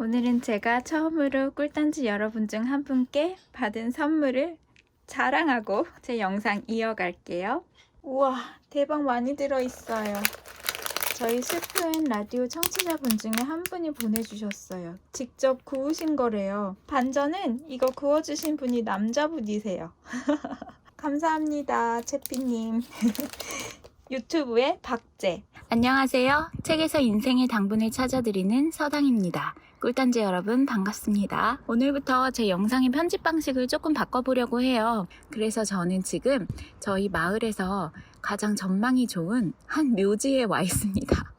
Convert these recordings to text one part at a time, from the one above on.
오늘은 제가 처음으로 꿀단지 여러분 중 한 분께 받은 선물을 자랑하고 제 영상 이어갈게요. 우와, 대박 많이 들어있어요. 저희 슬픈 라디오 청취자분 중에 한 분이 보내주셨어요. 직접 구우신 거래요. 반전은 이거 구워주신 분이 남자분이세요. 감사합니다, 채피님. 유튜브의 박재. 안녕하세요. 책에서 인생의 당분을 찾아드리는 서당입니다. 꿀단지 여러분 반갑습니다. 오늘부터 제 영상의 편집 방식을 조금 바꿔보려고 해요. 그래서 저는 지금 저희 마을에서 가장 전망이 좋은 한 묘지에 와 있습니다.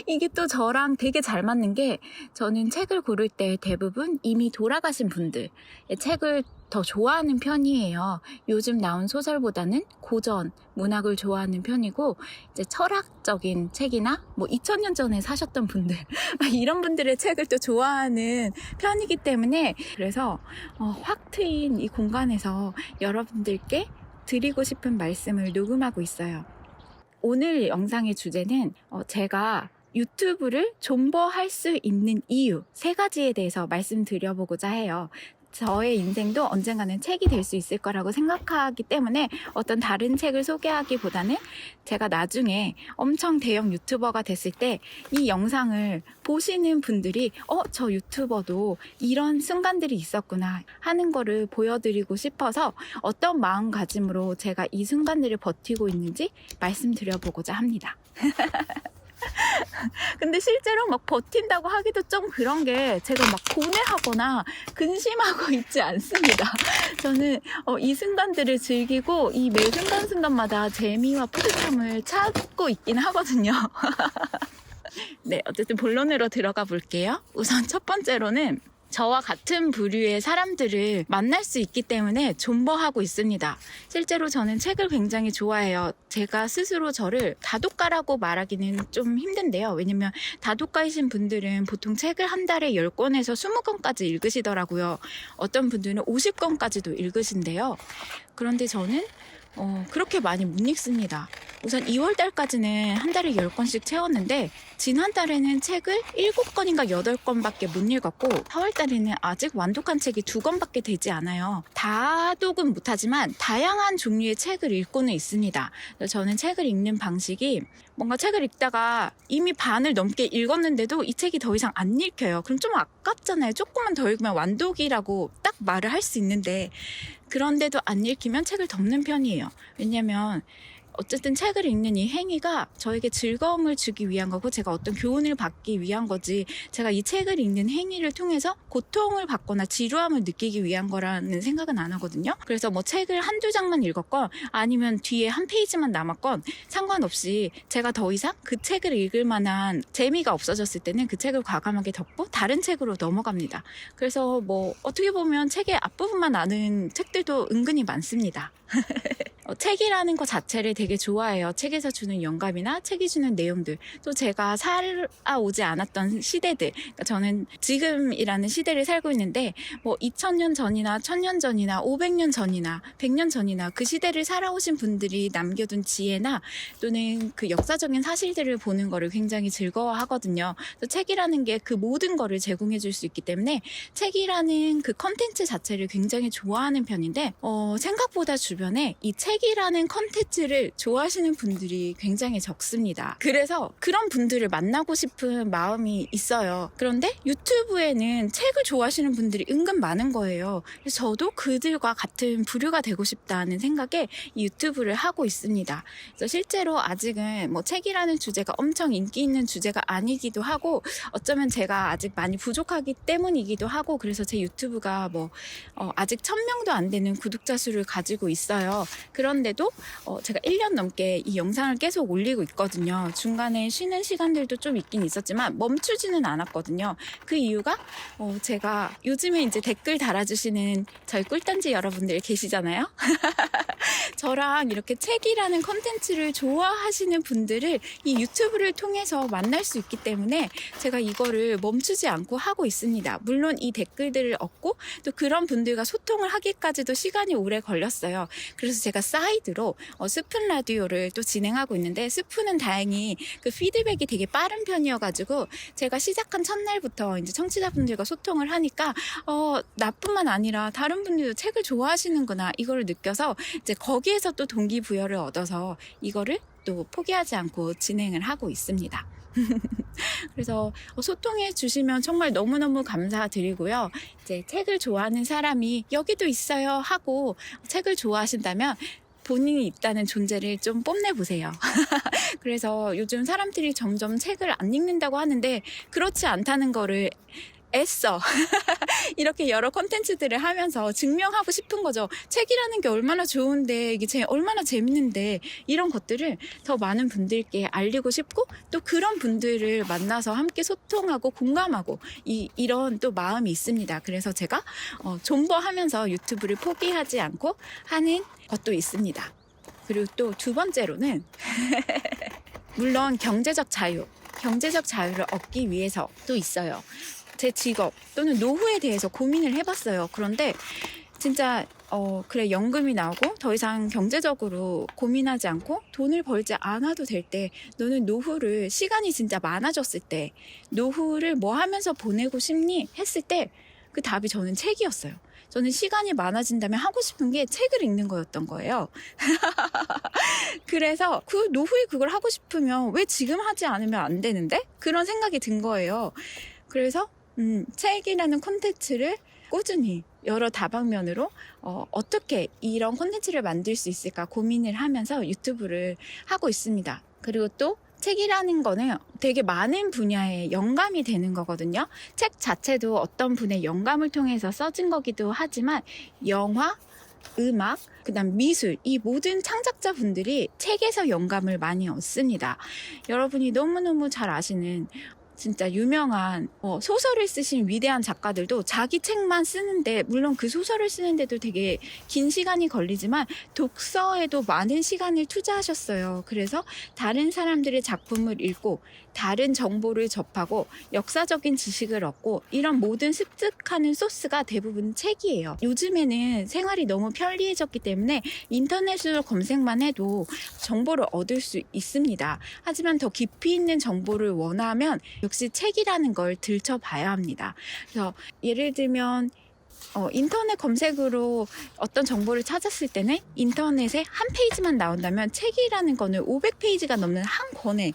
이게 또 저랑 되게 잘 맞는 게, 저는 책을 고를 때 대부분 이미 돌아가신 분들의 책을 더 좋아하는 편이에요. 요즘 나온 소설보다는 고전 문학을 좋아하는 편이고, 이제 철학적인 책이나 2000년 전에 사셨던 분들 이런 분들의 책을 또 좋아하는 편이기 때문에, 그래서 확 트인 이 공간에서 여러분들께 드리고 싶은 말씀을 녹음하고 있어요. 오늘 영상의 주제는 제가 유튜브를 존버할 수 있는 이유 3가지에 대해서 말씀드려보고자 해요. 저의 인생도 언젠가는 책이 될 수 있을 거라고 생각하기 때문에 어떤 다른 책을 소개하기보다는 제가 나중에 엄청 대형 유튜버가 됐을 때 이 영상을 보시는 분들이 저 유튜버도 이런 순간들이 있었구나 하는 거를 보여드리고 싶어서 어떤 마음가짐으로 제가 이 순간들을 버티고 있는지 말씀드려보고자 합니다. 근데 실제로 막 버틴다고 하기도 좀 그런 게, 제가 막 고뇌하거나 근심하고 있지 않습니다. 저는 이 순간들을 즐기고 이 매 순간순간마다 재미와 뿌듯함을 찾고 있긴 하거든요. 네, 어쨌든 본론으로 들어가 볼게요. 우선 첫 번째로는 저와 같은 부류의 사람들을 만날 수 있기 때문에 존버하고 있습니다. 실제로 저는 책을 굉장히 좋아해요. 제가 스스로 저를 다독가라고 말하기는 좀 힘든데요. 왜냐면 다독가이신 분들은 보통 책을 한 달에 10권에서 20권까지 읽으시더라고요. 어떤 분들은 50권까지도 읽으신데요. 그런데 저는 그렇게 많이 못 읽습니다. 우선 2월달까지는 한 달에 10권씩 채웠는데, 지난달에는 책을 7권인가 8권밖에 못 읽었고, 4월달에는 아직 완독한 책이 2권밖에 되지 않아요. 다독은 못하지만 다양한 종류의 책을 읽고는 있습니다. 저는 책을 읽는 방식이, 뭔가 책을 읽다가 이미 반을 넘게 읽었는데도 이 책이 더 이상 안 읽혀요. 그럼 좀 아깝잖아요. 조금만 더 읽으면 완독이라고 딱 말을 할 수 있는데, 그런데도 안 읽히면 책을 덮는 편이에요. 왜냐면 어쨌든 책을 읽는 이 행위가 저에게 즐거움을 주기 위한 거고, 제가 어떤 교훈을 받기 위한 거지, 제가 이 책을 읽는 행위를 통해서 고통을 받거나 지루함을 느끼기 위한 거라는 생각은 안 하거든요. 그래서 책을 한두 장만 읽었건 아니면 뒤에 한 페이지만 남았건 상관없이, 제가 더 이상 그 책을 읽을 만한 재미가 없어졌을 때는 그 책을 과감하게 덮고 다른 책으로 넘어갑니다. 그래서 어떻게 보면 책의 앞부분만 아는 책들도 은근히 많습니다. 책이라는 것 자체를 되게 좋아해요. 책에서 주는 영감이나 책이 주는 내용들, 또 제가 살아오지 않았던 시대들, 그러니까 저는 지금이라는 시대를 살고 있는데 2000년 전이나 1000년 전이나 500년 전이나 100년 전이나 그 시대를 살아오신 분들이 남겨둔 지혜나 또는 그 역사적인 사실들을 보는 거를 굉장히 즐거워하거든요. 또 책이라는 게 그 모든 거를 제공해 줄 수 있기 때문에 책이라는 그 컨텐츠 자체를 굉장히 좋아하는 편인데, 생각보다 주변에 이 책이라는 컨텐츠를 좋아하시는 분들이 굉장히 적습니다. 그래서 그런 분들을 만나고 싶은 마음이 있어요. 그런데 유튜브에는 책을 좋아하시는 분들이 은근 많은 거예요. 그래서 저도 그들과 같은 부류가 되고 싶다는 생각에 이 유튜브를 하고 있습니다. 그래서 실제로 아직은 책이라는 주제가 엄청 인기 있는 주제가 아니기도 하고, 어쩌면 제가 아직 많이 부족하기 때문이기도 하고, 그래서 제 유튜브가 아직 1000명도 안 되는 구독자 수를 가지고 있어요. 그런데도 제가 1년 넘게 이 영상을 계속 올리고 있거든요. 중간에 쉬는 시간들도 좀 있긴 있었지만 멈추지는 않았거든요. 그 이유가 제가 요즘에 이제 댓글 달아주시는 저희 꿀단지 여러분들 계시잖아요. 저랑 이렇게 책이라는 컨텐츠를 좋아하시는 분들을 이 유튜브를 통해서 만날 수 있기 때문에 제가 이거를 멈추지 않고 하고 있습니다. 물론 이 댓글들을 얻고 또 그런 분들과 소통을 하기까지도 시간이 오래 걸렸어요. 그래서 제가 사이드로 스푼 라디오를 또 진행하고 있는데, 스푼은 다행히 그 피드백이 되게 빠른 편이어가지고 제가 시작한 첫날부터 이제 청취자분들과 소통을 하니까 나뿐만 아니라 다른 분들도 책을 좋아하시는구나 이거를 느껴서 이제 거기에서 또 동기부여를 얻어서 이거를 또 포기하지 않고 진행을 하고 있습니다. 그래서 소통해 주시면 정말 너무너무 감사드리고요. 이제 책을 좋아하는 사람이 여기도 있어요 하고 책을 좋아하신다면 본인이 있다는 존재를 좀 뽐내보세요. 그래서 요즘 사람들이 점점 책을 안 읽는다고 하는데 그렇지 않다는 거를 애써 이렇게 여러 콘텐츠들을 하면서 증명하고 싶은 거죠. 책이라는 게 얼마나 좋은데, 이게 얼마나 재밌는데, 이런 것들을 더 많은 분들께 알리고 싶고, 또 그런 분들을 만나서 함께 소통하고 공감하고 이런 또 마음이 있습니다. 그래서 제가 존버하면서 유튜브를 포기하지 않고 하는 것도 있습니다. 그리고 또 두 번째로는 물론 경제적 자유를 얻기 위해서 또 있어요. 제 직업 또는 노후에 대해서 고민을 해봤어요. 그런데 진짜 그래, 연금이 나오고 더 이상 경제적으로 고민하지 않고 돈을 벌지 않아도 될 때, 너는 노후를, 시간이 진짜 많아졌을 때 노후를 뭐 하면서 보내고 싶니? 했을 때 그 답이 저는 책이었어요. 저는 시간이 많아진다면 하고 싶은 게 책을 읽는 거였던 거예요. 그래서 그 노후에 그걸 하고 싶으면 왜 지금 하지 않으면 안 되는데? 그런 생각이 든 거예요. 그래서 책이라는 콘텐츠를 꾸준히 여러 다방면으로 어떻게 이런 콘텐츠를 만들 수 있을까 고민을 하면서 유튜브를 하고 있습니다. 그리고 또 책이라는 거는 되게 많은 분야에 영감이 되는 거거든요. 책 자체도 어떤 분의 영감을 통해서 써진 거기도 하지만 영화, 음악, 그다음 미술, 이 모든 창작자분들이 책에서 영감을 많이 얻습니다. 여러분이 너무너무 잘 아시는 진짜 유명한 소설을 쓰신 위대한 작가들도 자기 책만 쓰는데, 물론 그 소설을 쓰는데도 되게 긴 시간이 걸리지만 독서에도 많은 시간을 투자하셨어요. 그래서 다른 사람들의 작품을 읽고 다른 정보를 접하고 역사적인 지식을 얻고, 이런 모든 습득하는 소스가 대부분 책이에요. 요즘에는 생활이 너무 편리해졌기 때문에 인터넷으로 검색만 해도 정보를 얻을 수 있습니다. 하지만 더 깊이 있는 정보를 원하면 역시 책이라는 걸 들춰봐야 합니다. 그래서 예를 들면 인터넷 검색으로 어떤 정보를 찾았을 때는 인터넷에 한 페이지만 나온다면, 책이라는 거는 500페이지가 넘는 한 권의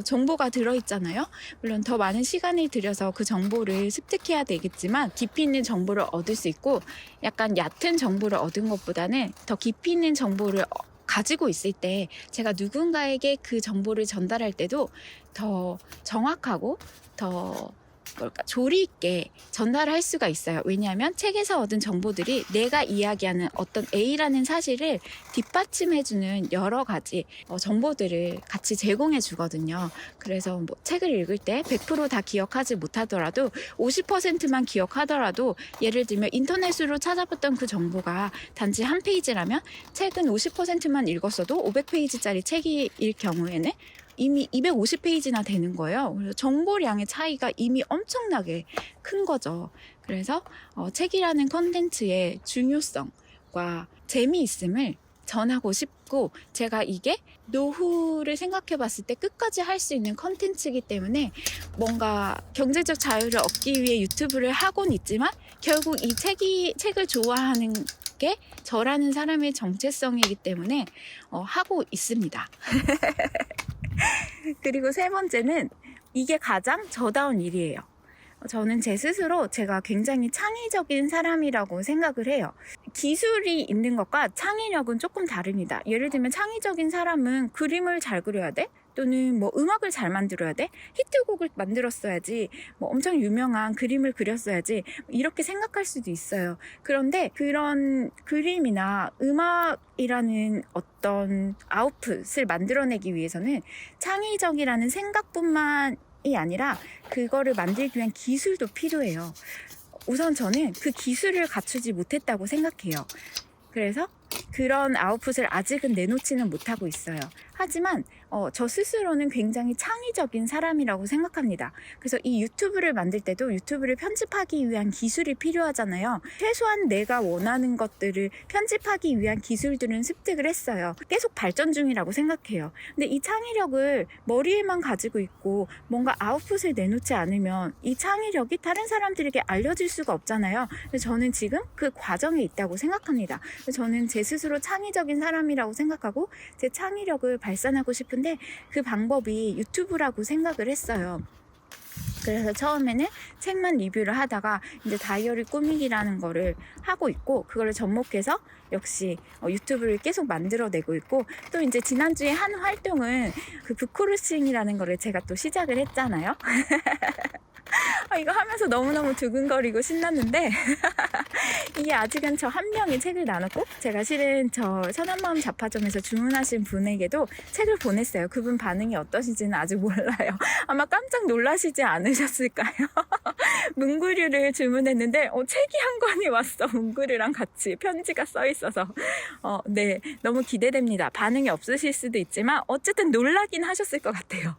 정보가 들어있잖아요. 물론 더 많은 시간을 들여서 그 정보를 습득해야 되겠지만 깊이 있는 정보를 얻을 수 있고, 약간 얕은 정보를 얻은 것보다는 더 깊이 있는 정보를 가지고 있을 때 제가 누군가에게 그 정보를 전달할 때도 더 정확하고 더 조리 있게 전달할 수가 있어요. 왜냐하면 책에서 얻은 정보들이 내가 이야기하는 어떤 A라는 사실을 뒷받침해주는 여러 가지 정보들을 같이 제공해 주거든요. 그래서 뭐 책을 읽을 때 100% 다 기억하지 못하더라도 50%만 기억하더라도, 예를 들면 인터넷으로 찾아봤던 그 정보가 단지 한 페이지라면 책은 50%만 읽었어도 500페이지짜리 책일 경우에는 이미 250페이지나 되는 거예요. 그래서 정보량의 차이가 이미 엄청나게 큰 거죠. 그래서 책이라는 콘텐츠의 중요성과 재미있음을 전하고 싶고, 제가 이게 노후를 생각해 봤을 때 끝까지 할 수 있는 콘텐츠이기 때문에 뭔가 경제적 자유를 얻기 위해 유튜브를 하곤 있지만, 결국 이 책을 좋아하는 게 저라는 사람의 정체성이기 때문에 하고 있습니다. 그리고 세 번째는, 이게 가장 저다운 일이에요. 저는 제 스스로 제가 굉장히 창의적인 사람이라고 생각을 해요. 기술이 있는 것과 창의력은 조금 다릅니다. 예를 들면 창의적인 사람은 그림을 잘 그려야 돼? 또는 뭐 음악을 잘 만들어야 돼? 히트곡을 만들었어야지, 뭐 엄청 유명한 그림을 그렸어야지, 이렇게 생각할 수도 있어요. 그런데 그런 그림이나 음악이라는 어떤 아웃풋을 만들어내기 위해서는 창의적이라는 생각뿐만이 아니라 그거를 만들기 위한 기술도 필요해요. 우선 저는 그 기술을 갖추지 못했다고 생각해요. 그래서 그런 아웃풋을 아직은 내놓지는 못하고 있어요. 하지만 저 스스로는 굉장히 창의적인 사람이라고 생각합니다. 그래서 이 유튜브를 만들 때도 유튜브를 편집하기 위한 기술이 필요하잖아요. 최소한 내가 원하는 것들을 편집하기 위한 기술들은 습득을 했어요. 계속 발전 중이라고 생각해요. 근데 이 창의력을 머리에만 가지고 있고 뭔가 아웃풋을 내놓지 않으면 이 창의력이 다른 사람들에게 알려질 수가 없잖아요. 그래서 저는 지금 그 과정에 있다고 생각합니다. 저는 제 스스로 창의적인 사람이라고 생각하고 제 창의력을 발산하고 싶은데 그 방법이 유튜브라고 생각을 했어요. 그래서 처음에는 책만 리뷰를 하다가 이제 다이어리 꾸미기라는 거를 하고 있고, 그거를 접목해서 역시 유튜브를 계속 만들어내고 있고, 또 이제 지난주에 한 활동은 그 북크루싱이라는 거를 제가 또 시작을 했잖아요. 이거 하면서 너무너무 두근거리고 신났는데 이게 아직은 저 한 명이 책을 나눴고, 제가 실은 저 선한마음 잡화점에서 주문하신 분에게도 책을 보냈어요. 그분 반응이 어떠신지는 아직 몰라요. 아마 깜짝 놀라시지 않으셨을까요? 문구류를 주문했는데 책이 한 권이 왔어. 문구류랑 같이 편지가 써 있어서 네, 너무 기대됩니다. 반응이 없으실 수도 있지만 어쨌든 놀라긴 하셨을 것 같아요.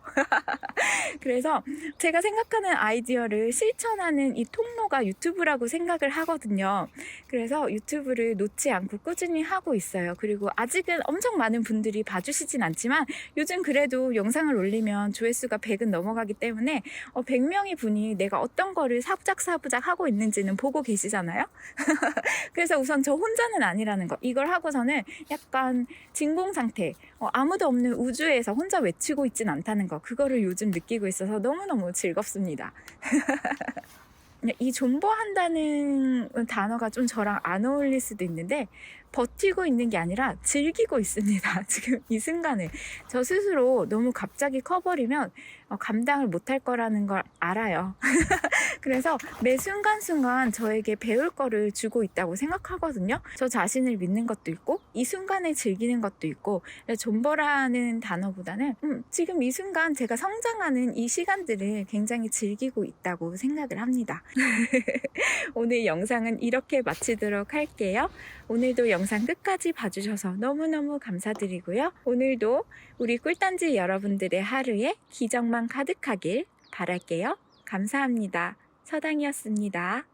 그래서 제가 생각하는 아이디어를 실천하는 이 통로가 유튜브라고 생각을 하거든요. 그래서 유튜브를 놓지 않고 꾸준히 하고 있어요. 그리고 아직은 엄청 많은 분들이 봐주시진 않지만 요즘 그래도 영상을 올리면 조회수가 100은 넘어가기 때문에 100명의 분이 내가 어떤 거를 사부작사부작 하고 있는지는 보고 계시잖아요. 그래서 우선 저 혼자는 아니라는 거, 이걸 하고서는 약간 진공 상태, 아무도 없는 우주에서 혼자 외치고 있진 않다는 거, 그거를 요즘 느끼고 있어서 너무너무 즐겁습니다. 이 존버한다는 단어가 좀 저랑 안 어울릴 수도 있는데, 버티고 있는 게 아니라 즐기고 있습니다. 지금 이 순간을. 저 스스로 너무 갑자기 커버리면 감당을 못할 거라는 걸 알아요. 그래서 매 순간순간 저에게 배울 거를 주고 있다고 생각하거든요. 저 자신을 믿는 것도 있고 이 순간을 즐기는 것도 있고, 존버라는 단어보다는 지금 이 순간 제가 성장하는 이 시간들을 굉장히 즐기고 있다고 생각을 합니다. 오늘 영상은 이렇게 마치도록 할게요. 오늘도 영상 끝까지 봐주셔서 너무너무 감사드리고요. 오늘도 우리 꿀단지 여러분들의 하루에 기적만 가득하길 바랄게요. 감사합니다. 서당이었습니다.